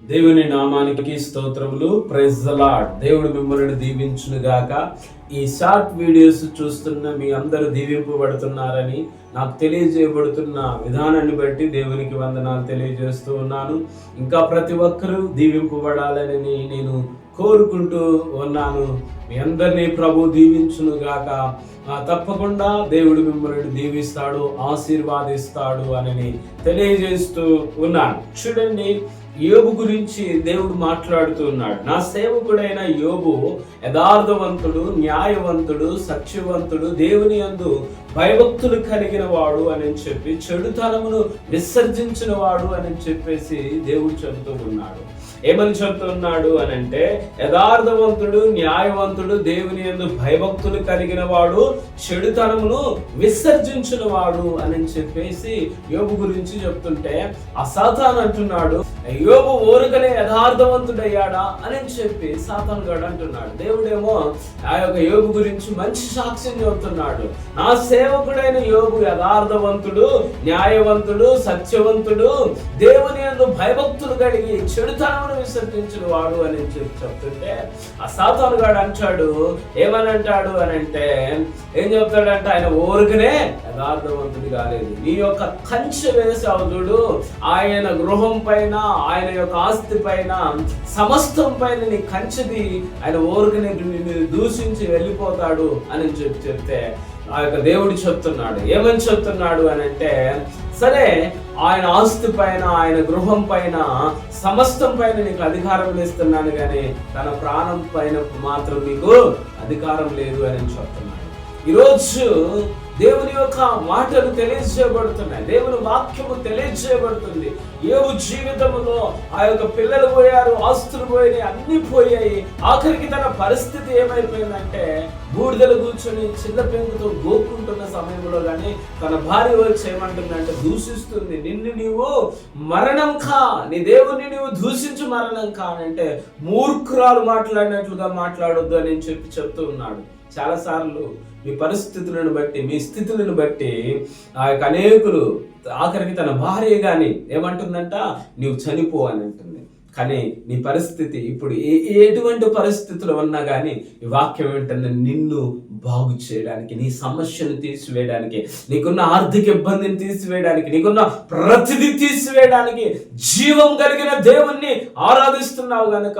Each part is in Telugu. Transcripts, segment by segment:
దేవుని నామానికి స్తోత్రములు. Praise the Lord. దేవుడు మిమ్మల్ని దీవించును గాక. ఈ షార్ట్ వీడియోస్ చూస్తున్న మీ అందరూ దీవింపబడుతున్నారని నాకు తెలియజేయబడుతున్న విధానాన్ని బట్టి దేవునికి వందనాలు తెలియజేస్తూ ఉన్నాను. ఇంకా ప్రతి ఒక్కరూ దీవింపబడాలని నేను కోరుకుంటూ ఉన్నాను. మీ అందరినీ ప్రభు దీవించును గాక. తప్పకుండా దేవుడు మిమ్మల్ని దీవిస్తాడు, ఆశీర్వాదిస్తాడు అని తెలియజేస్తూ ఉన్నాను. చూడండి, యోబు గురించి దేవుడు మాట్లాడుతూ ఉన్నాడు. నా సేవకుడైన యోబు యథార్థవంతుడు, న్యాయవంతుడు, సత్యవంతుడు, దేవుని యందు భయభక్తులు కలిగిన వాడు అని చెప్పి, చెడుతనమును విసర్జించిన వాడు అని చెప్పేసి దేవుడు చెబుతూ ఉన్నాడు. ఏమని చెబుతున్నాడు అని అంటే, యథార్థవంతుడు, న్యాయవంతుడు, దేవుని యందు భయభక్తులు కలిగిన వాడు, చెడుతనమును విసర్జించిన వాడు అని చెప్పేసి యోబు గురించి చెప్తుంటే, ఆ సాతాను అంటున్నాడు, యోబు ఊరకనే యథార్థవంతుడయ్యాడా అని చెప్పి సాతాను గాడు అంటున్నాడు. దేవుడేమో ఆ యొక్క యోబు గురించి మంచి సాక్ష్యం చెబుతున్నాడు. నా సేవకుడైన యోబు యథార్థవంతుడు, న్యాయవంతుడు, సత్యవంతుడు, దేవుని యందు భయభక్తులు కలిగి చెడుతనమును విసర్జించిన వాడు అని చెప్పి చెప్తుంటే, ఆ సాతాను గాడు అంటాడు, ఏమని అంటాడు అని అంటే, ఏం చెప్తాడంటే, ఆయన ఊరికనే యథార్థవంతుడు కాలేదు. నీ యొక్క కంచె వేసావు చూడు, ఆయన గృహం పైన, ఆయన యొక్క ఆస్తి పైన, సమస్తం పైన నీ కంచెది, ఆయన ఊరికనే దూషించి వెళ్ళిపోతాడు అని చెప్తే, ఆ యొక్క దేవుడు చెప్తున్నాడు. ఏమని చెప్తున్నాడు అని అంటే, సరే ఆయన ఆస్తి పైన, ఆయన గృహం పైన, సమస్తం పైన నీకు అధికారం ఇస్తున్నాను, కానీ తన ప్రాణం పైన మాత్రం నీకు అధికారం లేదు అని చెప్తున్నాడు. ఈరోజు దేవుని యొక్క మాటలు తెలియజేయబడుతున్నాయి, దేవుని వాక్యము తెలియజేయబడుతుంది. యోబు జీవితంలో ఆ యొక్క పిల్లలు పోయారు, ఆస్తులు పోయాయి, అన్ని పోయాయి. ఆఖరికి తన పరిస్థితి ఏమైపోయిందంటే, బూడిదలు కూర్చొని చిన్న పెంకుతో గోక్కుంటున్న సమయంలో కానీ తన భార్య వచ్చి ఏమంటుందంటే, దూషిస్తుంది, నిన్ను నీవు మరణం కా, నీ దేవుణ్ణి నీవు దూషించు మరణం కా అంటే, మూర్ఖురాలు మాట్లాడినట్లుగా మాట్లాడొద్దు అని చెప్పి చెప్తూ ఉన్నాడు. చాలాసార్లు మీ పరిస్థితులను బట్టి, మీ స్థితులను బట్టి ఆ యొక్క అనేకులు, ఆఖరికి తన భార్య కానీ ఏమంటుందంట, నీవు చనిపో అని అంటుంది. కానీ నీ పరిస్థితి ఇప్పుడు ఎటువంటి పరిస్థితులు ఉన్నా కానీ ఈ వాక్యం ఏంటంటే, నిన్ను బాగు చేయడానికి, నీ సమస్యను తీసివేయడానికి, నీకున్న ఆర్థిక ఇబ్బందిని తీసివేయడానికి, నీకున్న ప్రతిదీ తీసివేయడానికి జీవం కలిగిన దేవుణ్ణి ఆరాధిస్తున్నావు గనుక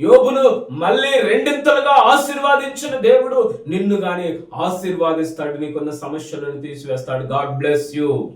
యోబును మళ్ళీ రెండింతలుగా ఆశీర్వాదించిన దేవుడు నిన్ను గాని ఆశీర్వాదిస్తాడు, నీకున్న సమస్యలను తీసివేస్తాడు. God bless you.